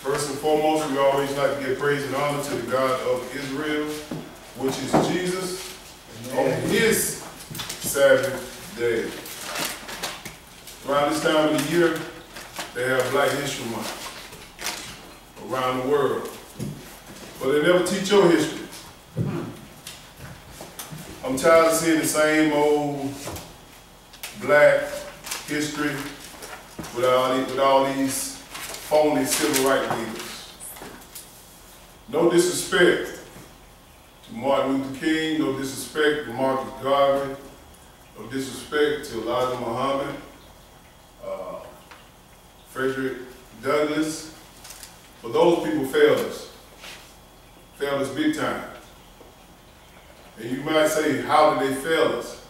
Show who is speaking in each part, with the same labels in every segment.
Speaker 1: First and foremost, we always like to give praise and honor to the God of Israel, which is Jesus, on his Sabbath day. Around this time of the year, they have Black History Month around the world. But they never teach your history. I'm tired of seeing the same old black history with all these phony civil rights leaders. No disrespect to Martin Luther King, no disrespect to Marcus Garvey, no disrespect to Elijah Muhammad, Frederick Douglass, but those people failed us big time. And you might say, how did they fail us?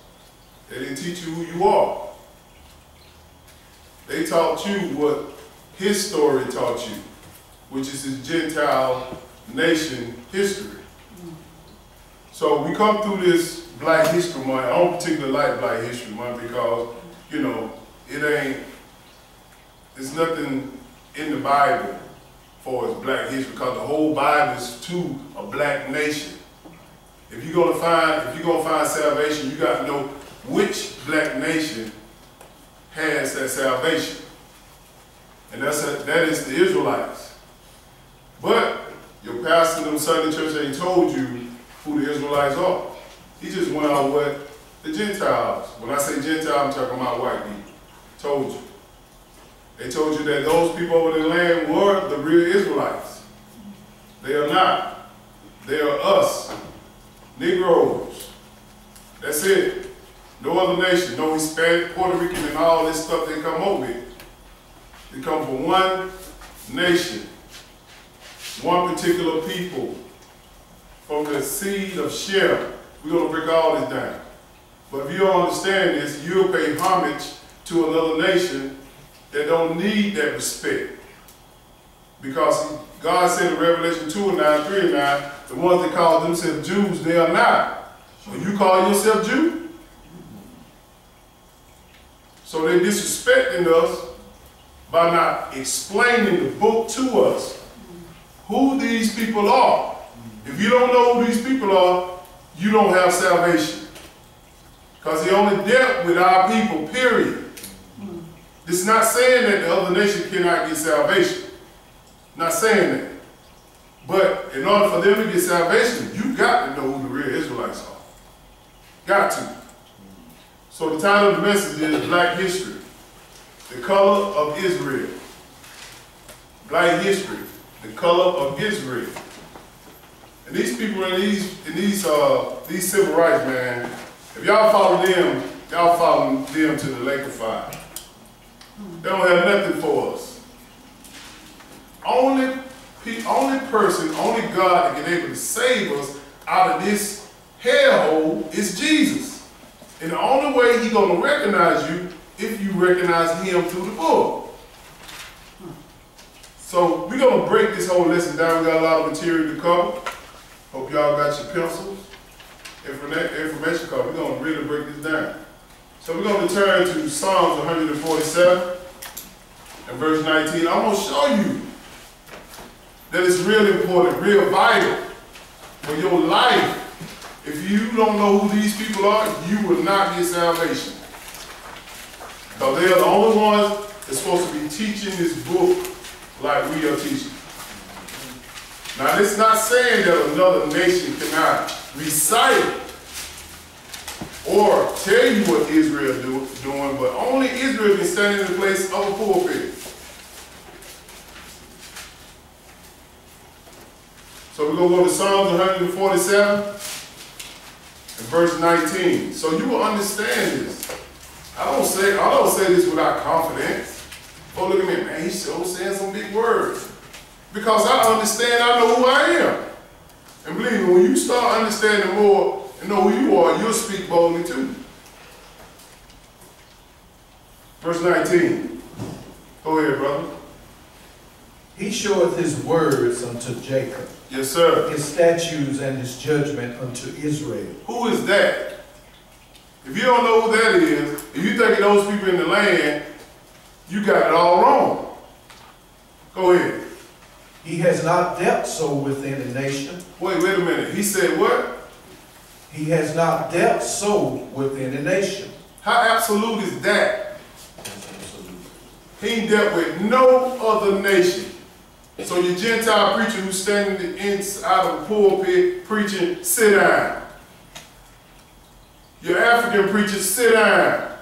Speaker 1: They didn't teach you who you are. They taught you what his story taught you, which is his Gentile nation history. So we come through this Black History Month. I don't particularly like Black History Month because, you know, there's nothing in the Bible for its black history because the whole Bible is to a black nation. If you're gonna find salvation, you got to know which black nation has that salvation. And that is the Israelites. But your pastor in them Sunday church ain't told you who the Israelites are. He just went out what the Gentiles, when I say Gentile, I'm talking about white people, told you. They told you that those people over the land were the real Israelites. They are not. They are us, Negroes. That's it. No other nation, no Hispanic, Puerto Rican, and all this stuff they come up with. They come from one nation, one particular people, from the seed of Shem. We're going to break all this down. But if you don't understand this, you'll pay homage to another nation that don't need that respect. Because God said in Revelation 2:9, 3:9, the ones that call themselves Jews, they are not. So you call yourself Jew? So they're disrespecting us by not explaining the book to us, who these people are. If you don't know who these people are, you don't have salvation. Because he only dealt with our people, period. This is not saying that the other nation cannot get salvation. Not saying that. But in order for them to get salvation, you got to know who the real Israelites are. Got to. So the title of the message is Black History, the color of Israel. Black history, the color of Israel. And these people in these civil rights, man, if y'all follow them, y'all follow them to the lake of fire. They don't have nothing for us. Only person, only God that can able to save us out of this hellhole is Jesus. And the only way he's going to recognize you if you recognize him through the book. So we're going to break this whole lesson down. We got a lot of material to cover. Hope y'all got your pencils, information cover. We're going to really break this down. So we're going to turn to Psalms 147 and verse 19. I'm going to show you that it's really important, real vital for your life. If you don't know who these people are, you will not get salvation. Because they are the only ones that's supposed to be teaching this book like we are teaching. Now, this is not saying that another nation cannot recite it or tell you what Israel is doing, but only Israel can stand in the place of a pulpit. So we're going to go to Psalms 147 and verse 19. So you will understand this. I don't say this without confidence. Oh, look at me, man, he's so saying some big words. Because I understand, I know who I am. And believe me, when you start understanding more and know who you are, you'll speak boldly too. Verse 19. Go ahead, brother.
Speaker 2: He showeth his words unto Jacob.
Speaker 1: Yes, sir.
Speaker 2: His statutes and his judgment unto Israel.
Speaker 1: Who is that? If you don't know who that is, if you think of those people in the land, you got it all wrong. Go ahead.
Speaker 2: He has not dealt so within a nation.
Speaker 1: Wait a minute. He said what?
Speaker 2: He has not dealt so within a nation.
Speaker 1: How absolute is that? He ain't dealt with no other nation. So your Gentile preacher who's standing inside of the pulpit preaching, sit down. Your African preacher, sit down.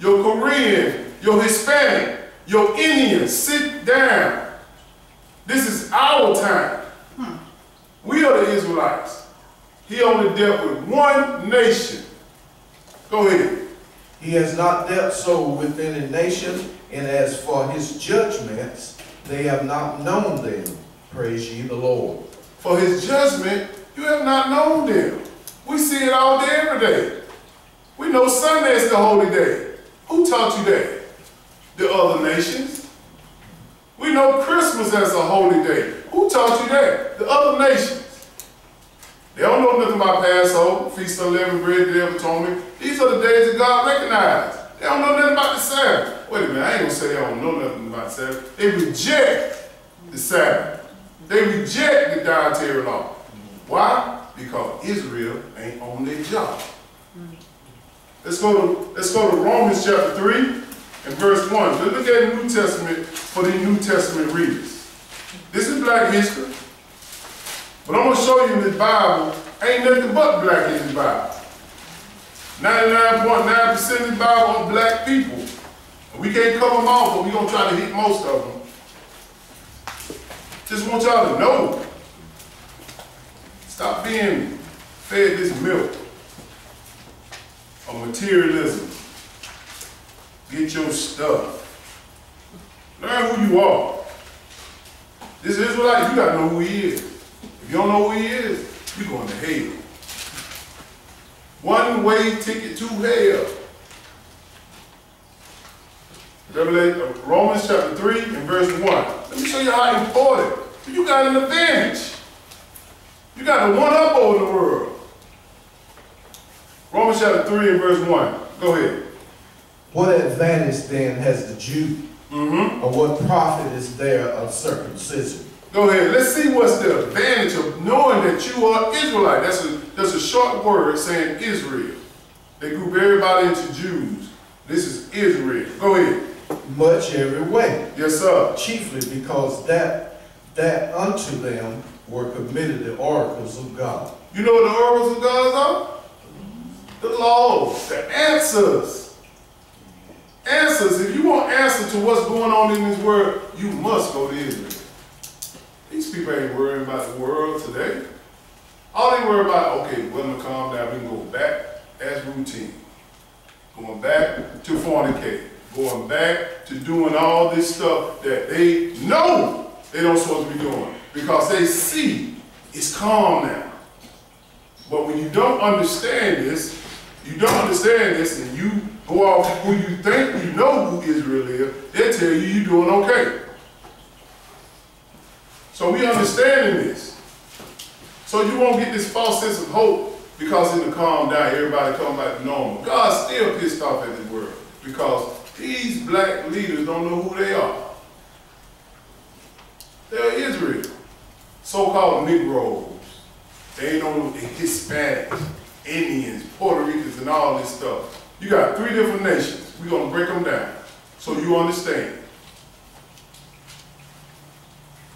Speaker 1: Your Korean, your Hispanic, your Indian, sit down. This is our time. We are the Israelites. He only dealt with one nation. Go ahead.
Speaker 2: He has not dealt so within a nation, and as for his judgments, they have not known them. Praise ye the Lord.
Speaker 1: For his judgment, you have not known them. We see it all day, every day. We know Sunday is the holy day. Who taught you that? The other nations. We know Christmas as a holy day. Who taught you that? The other nations. They don't know nothing about Passover, Feast of Unleavened Bread, Day of Atonement. These are the days that God recognized. They don't know nothing about the Sabbath. Wait a minute, I ain't gonna say they don't know nothing about the Sabbath. They reject the Sabbath. They reject the dietary law. Why? Because Israel ain't on their job. Let's go to Romans chapter 3 and verse 1. Let's look at the New Testament for the New Testament readers. This is black history. But I'm going to show you in this Bible, ain't nothing but black in this Bible. 99.9% of the Bible are black people. And we can't cover them all, but we're going to try to hit most of them. Just want y'all to know. Stop being fed this milk of materialism. Get your stuff. Learn who you are. This Israelite, you got to know who he is. If you don't know who he is, you're going to hell. One-way ticket to hell. Romans chapter 3 and verse 1. Let me show you how important. You got an advantage. You got a one-up over the world. Romans chapter 3 and verse 1. Go ahead.
Speaker 2: What advantage then has the Jew? Or what profit is there of circumcision?
Speaker 1: Go ahead. Let's see what's the advantage of knowing that you are Israelite. That's a short word saying Israel. They group everybody into Jews. This is Israel. Go ahead.
Speaker 2: Much every way.
Speaker 1: Yes, sir.
Speaker 2: Chiefly because that unto them were committed the oracles of God.
Speaker 1: You know what the oracles of God are? The laws, the answers. Answers. If you want answers to what's going on in this world, you must go to Israel. These people ain't worrying about the world today. All they worry about, okay, we're gonna calm down, we can go back as routine. Going back to fornicate. Going back to doing all this stuff that they know they don't supposed to be doing. Because they see it's calm now. But when you don't understand this, and you go off who you think you know who Israel is, they'll tell you you're doing okay. So we understanding this. So you won't get this false sense of hope because in the calm down, everybody come back to normal. God's still pissed off at this world because these black leaders don't know who they are. They're Israel. So-called Negroes. They ain't no Hispanics, Indians, Puerto Ricans, and all this stuff. You got 3 different nations. We're going to break them down so you understand.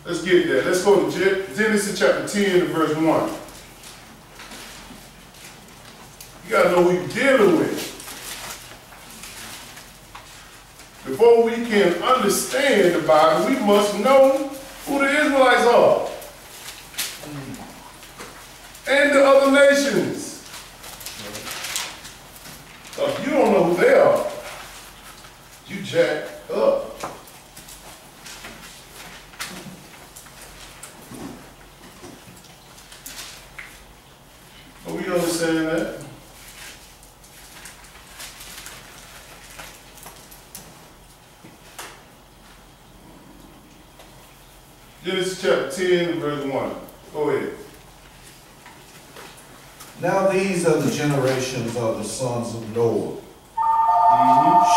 Speaker 1: Let's get there. Let's go to Genesis chapter 10 and verse 1. You got to know who you're dealing with. Before we can understand the Bible, we must know who the Israelites are. And the other nations. If you don't know who they are, you jack up. So we understand that. Genesis chapter 10 and verse 1. Go ahead.
Speaker 2: Now these are the generations of the sons of Noah.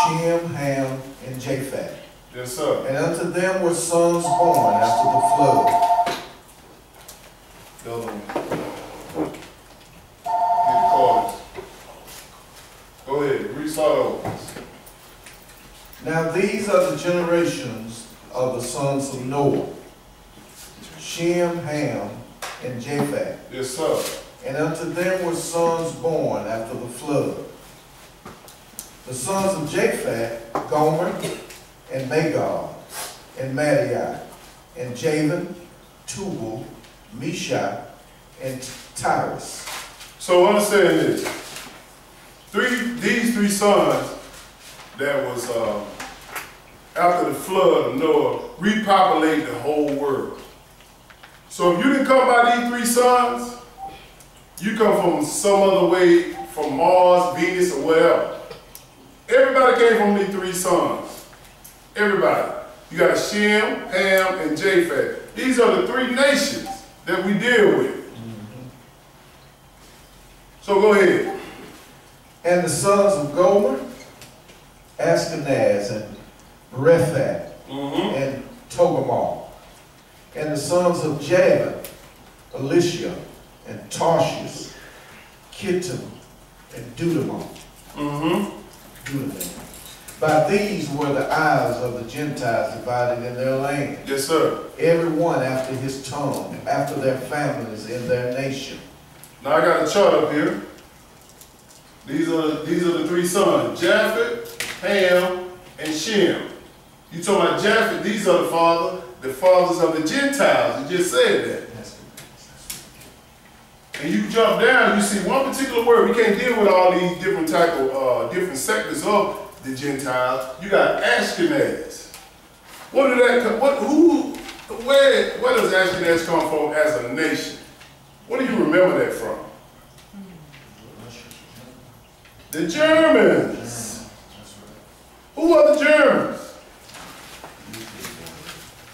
Speaker 2: Shem, Ham, and Japheth.
Speaker 1: Yes, sir.
Speaker 2: And unto them were sons born after the flood. generations of the sons of Noah, Shem, Ham, and Japheth.
Speaker 1: Yes, sir.
Speaker 2: And unto them were sons born after the flood. The sons of Japheth, Gomer, and Magog, and Madai, and Javan, Tubal, Meshach, and Tyrus.
Speaker 1: So understand this. These three sons that was after the flood of Noah repopulate the whole world. So if you didn't come by these three sons, you come from some other way, from Mars, Venus, or whatever. Everybody came from these three sons. Everybody. You got Shem, Ham, and Japheth. These are the three nations that we deal with. So go ahead.
Speaker 2: And the sons of Gomer, Ashkenaz, and Rephath, and Togarmah. And the sons of Javan, Elisha, and Tarshish, Kittim, and Dudamah. By these were the isles of the Gentiles divided in their land.
Speaker 1: Yes, sir.
Speaker 2: Every one after his tongue, after their families in their nation.
Speaker 1: Now I got a chart up here. These are the three sons, Japheth, Ham, and Shem. You talking about Japheth, these are the fathers of the Gentiles. You just said that. And you jump down, you see one particular word. We can't deal with all these different type of different sectors of the Gentiles. You got Ashkenaz. Where does Ashkenaz come from as a nation? What do you remember that from? The Germans. Who are the Germans?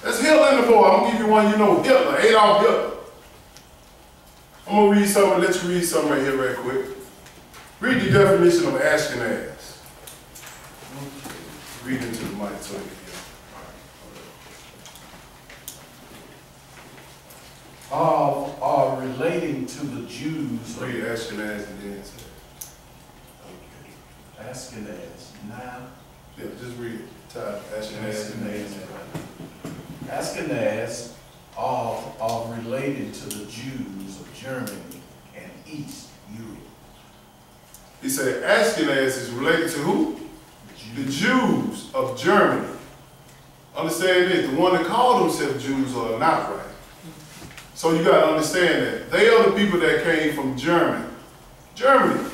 Speaker 1: That's Hitler in the board. I'm gonna give you one you know, Hitler, Adolf Hitler. I'm gonna read something, let you read something right here right quick. Read the definition of Ashkenaz. Read into the mic so you can hear.
Speaker 2: All are relating to the Jews.
Speaker 1: Read Ashkenaz and then say.
Speaker 2: Ashkenaz. Now.
Speaker 1: Yeah, just read it. Type Ashkenaz and then say.
Speaker 2: Ashkenaz are related to the Jews of Germany and East Europe.
Speaker 1: He said Ashkenaz is related to who? The Jews of Germany. Understand this, the one that called themselves Jews are not right. So you got to understand that. They are the people that came from Germany. Germany.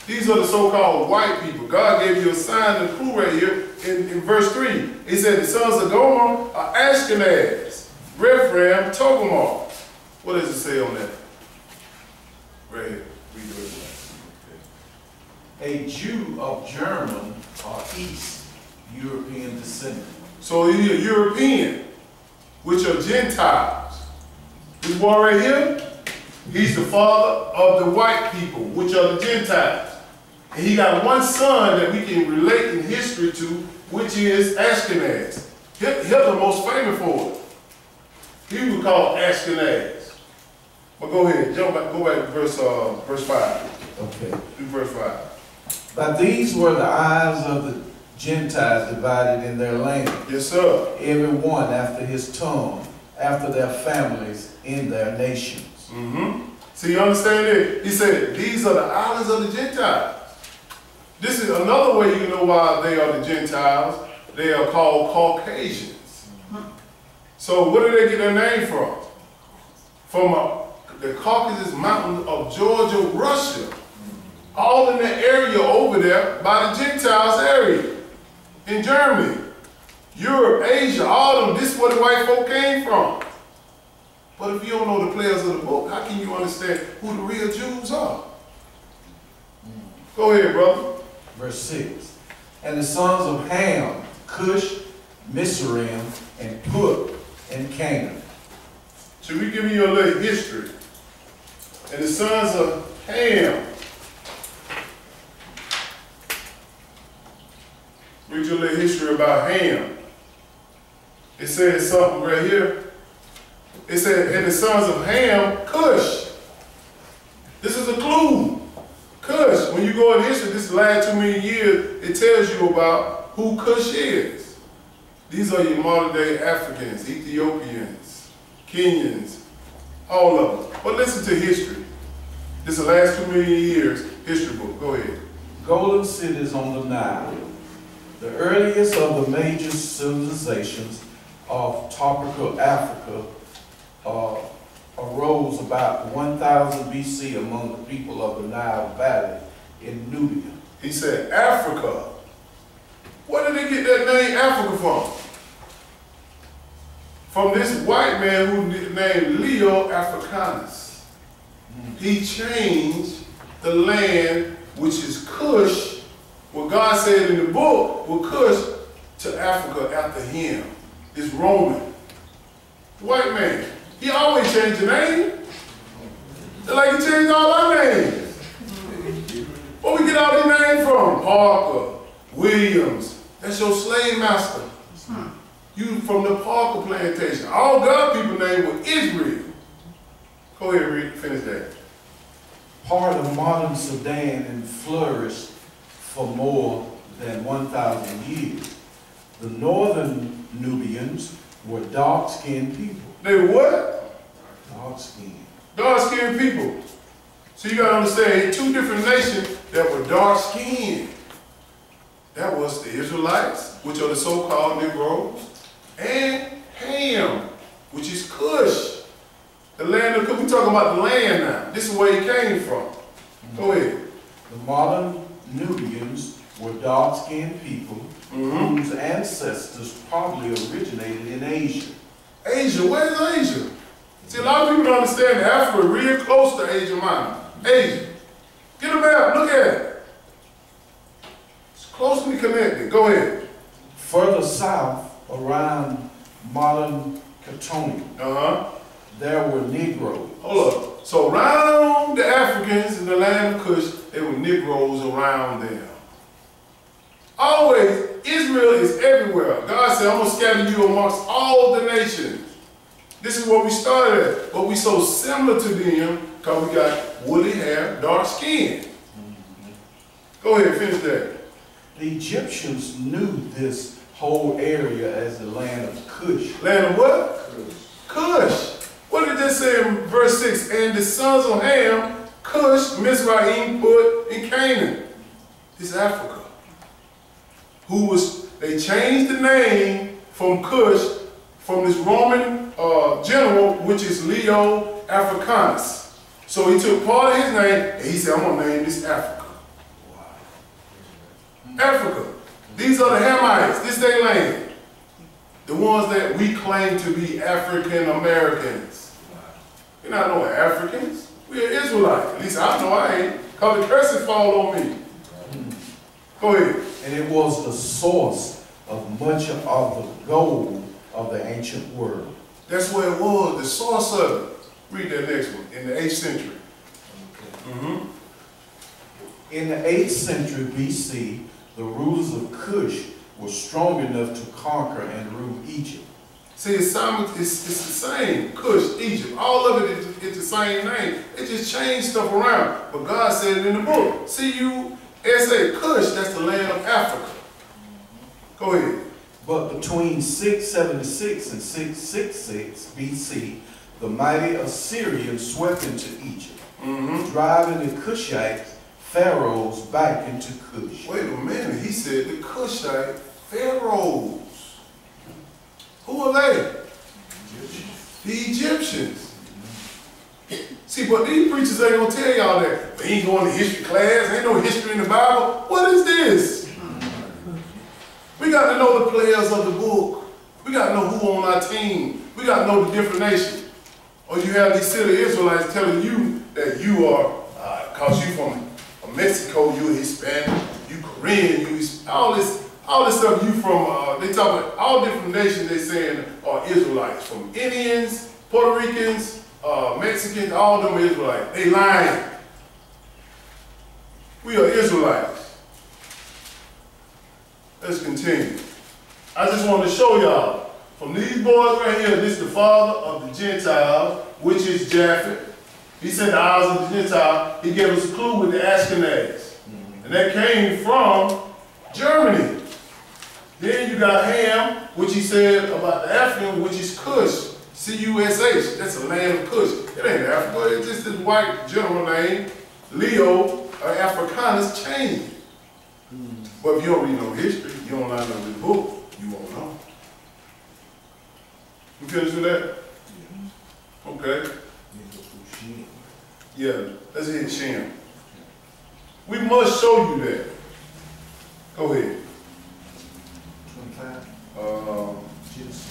Speaker 1: These are the so-called white people. God gave you a sign and clue right here in verse 3. He said the sons of Gomer are Ashkenaz, Rephaim, Togarmah. What does it say on that? Right here. Read the rest.
Speaker 2: A Jew of German or East European descent.
Speaker 1: So he's a European, which are Gentiles. This boy right here, he's the father of the white people, which are the Gentiles. And he got one son that we can relate in history to, which is Ashkenaz. Hitler most famous for it. He was called Ashkenaz. But go ahead, go back to verse 5.
Speaker 2: Okay.
Speaker 1: Do verse 5.
Speaker 2: By these were the isles of the Gentiles divided in their land.
Speaker 1: Yes, sir.
Speaker 2: Every one after his tongue, after their families in their nations.
Speaker 1: So you understand it? He said, these are the islands of the Gentiles. This is another way you know why they are the Gentiles. They are called Caucasians. So where do they get their name from? From the Caucasus Mountains of Georgia, Russia. All in the area over there by the Gentiles area. In Germany, Europe, Asia, all of them. This is where the white folk came from. But if you don't know the players of the book, how can you understand who the real Jews are? Go ahead, brother.
Speaker 2: Verse 6. And the sons of Ham, Cush, Mizraim, and Put, and Canaan.
Speaker 1: Should we give you a little history? And the sons of Ham. Read your little history about Ham. It says something right here. It said, and the sons of Ham, Cush. This is a clue. Cush, when you go in history, this last 2 million years, it tells you about who Cush is. These are your modern day Africans, Ethiopians, Kenyans, all of them. But listen to history. This is the last 2 million years history book. Go ahead.
Speaker 2: Golden cities on the Nile. The earliest of the major civilizations of tropical Africa arose about 1000 BC among the people of the Nile Valley in Nubia.
Speaker 1: He said Africa. Where did they get that name Africa from? From this white man who named Leo Africanus. He changed the land, which is Cush, what God said in the book, with Cush, to Africa after him. It's Roman. The white man. He always changed the name. Just like he changed all our names. Where we get all these names from? Parker, Williams. That's your slave master. You from the Parker plantation. All God people named were Israel. Go ahead, read, finish that.
Speaker 2: Part of modern Sudan and flourished for more than 1,000 years. The northern Nubians were dark-skinned people.
Speaker 1: They were what?
Speaker 2: Dark-skinned.
Speaker 1: Dark-skinned people. So you gotta understand, 2 different nations that were dark-skinned. That was the Israelites, which are the so-called Negroes, and Ham, which is Cush. The land of Cush. We're talking about the land now. This is where he came from. Go ahead.
Speaker 2: The modern Nubians were dark-skinned people whose ancestors probably originated in Asia.
Speaker 1: Asia, where's Asia? See, a lot of people don't understand that Africa is real close to Asia Minor. Asia. Get a map, look at it. It's closely connected. Go ahead.
Speaker 2: Further south, around modern Catalonia, there were Negroes.
Speaker 1: Hold up. So around the Africans in the land of Cush, there were Negroes around them. Always, Israel is everywhere. God said, I'm going to scatter you amongst all the nations. This is where we started at. But we so similar to them because we got woolly hair, dark skin. Go ahead, finish that.
Speaker 2: The Egyptians knew this whole area as the land of Cush.
Speaker 1: Land of what? Cush. What did this say in verse 6? And the sons of Ham, Cush, Mizraim, Put, and Canaan. This is Africa. They changed the name from Cush, from this Roman general, which is Leo Africanus. So he took part of his name, and he said, I'm going to name this Africa. Wow. Africa. These are the Hamites. This is their land. The ones that we claim to be African Americans. We're not no Africans. We're Israelites. At least I know I ain't. Because the curses fall on me. Go ahead.
Speaker 2: And it was the source of much of the gold of the ancient world.
Speaker 1: That's where it was, the source of it. Read that next one, in the 8th century. Okay.
Speaker 2: In the 8th century BC, the rulers of Cush were strong enough to conquer and rule Egypt.
Speaker 1: See, it's the same. Cush, Egypt, all of it is the same name. It just changed stuff around. But God said it in the book. C-U-S-A, Cush, that's the land of Africa. Go ahead.
Speaker 2: But between 676 and 666 BC, the mighty Assyrians swept into Egypt, driving the Cushite pharaohs back into Cush.
Speaker 1: Wait a minute, he said the Cushite pharaohs. Who are they? The Egyptians. See, but these preachers ain't gonna tell y'all that. They ain't going to history class, ain't no history in the Bible. What is this? We got to know the players of the book. We got to know who on our team. We got to know the different nations. Or you have these silly Israelites telling you that you are, cause you from Mexico, you Hispanic, you Korean, all this stuff you from, they talk about all different nations they saying are Israelites. From Indians, Puerto Ricans, Mexicans, all of them are Israelites. They lying. We are Israelites. Let's continue. I just want to show y'all, from these boys right here, this is the father of the Gentiles, which is Japheth. He said the eyes of the Gentile. He gave us a clue with the Ashkenaz. And that came from Germany. Then you got Ham, which he said about the African, which is Cush. C-U-S-H. That's a land of Cush. It ain't Africa. It's just this white general name. Leo, Africanus, changed. But if you don't read no history, you don't know this book, you won't know. You finished with that? Okay. Yeah, let's hit Shem. We must show you that. Go ahead.
Speaker 2: 25.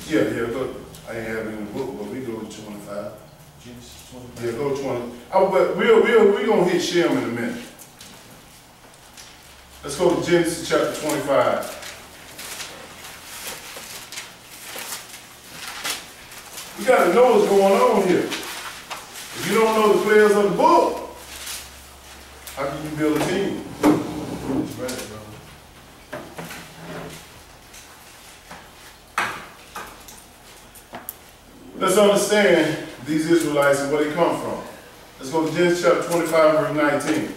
Speaker 1: Yeah, go. I ain't have it in the book, but we go to 25.
Speaker 2: Genesis 25.
Speaker 1: Yeah, go 20. Oh, but we're gonna hit Shem in a minute. Let's go to Genesis chapter 25. You gotta know what's going on here. If you don't know the players of the book, how can you build a team?
Speaker 2: That's right, brother.
Speaker 1: Let's understand these Israelites and where they come from. Let's go to Genesis chapter 25, verse 19.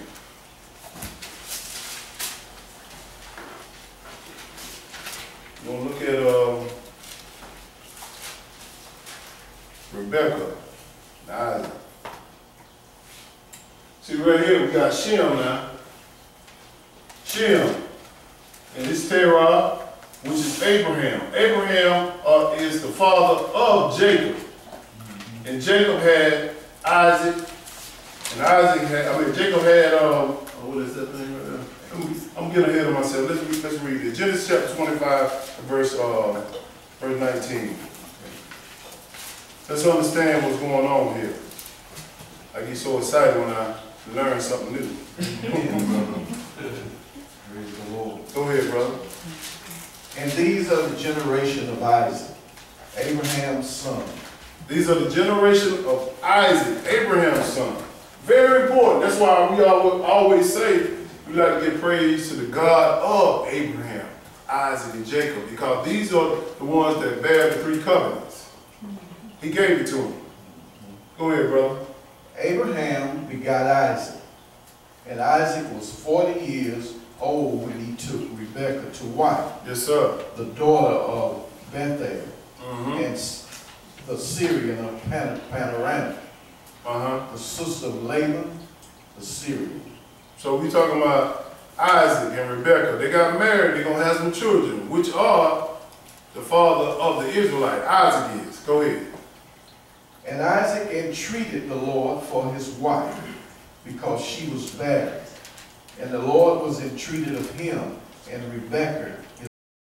Speaker 1: We're going to look at Rebecca and Isaac. See right here, we got Shem now. Shem. And this Terah, which is Abraham. Abraham is the father of Jacob. And Jacob had Isaac. And Isaac had, Jacob had, what is that thing right there? I'm getting ahead of myself. Let's read it. Genesis chapter 25, verse 19. Let's understand what's going on here. I get so excited when I learn something new.
Speaker 2: Praise the Lord.
Speaker 1: Go ahead, brother.
Speaker 2: And these are the generation of Isaac, Abraham's son.
Speaker 1: These are the generation of Isaac, Abraham's son. Very important. That's why we always say we like to give praise to the God of Abraham, Isaac, and Jacob, because these are the ones that bear the three covenants. He gave it to them. Go ahead, brother.
Speaker 2: Abraham begot Isaac, and Isaac was 40 years old when he took Rebekah to wife.
Speaker 1: Yes, sir.
Speaker 2: The daughter of Bethuel, and the Syrian of Panorama, the sister of Laban, the Syrian.
Speaker 1: So we talking about Isaac and Rebekah. They got married. They're going to have some children, which are the father of the Israelite. Isaac is. Go ahead.
Speaker 2: And Isaac entreated the Lord for his wife, because she was barren. And the Lord was entreated of him, and Rebekah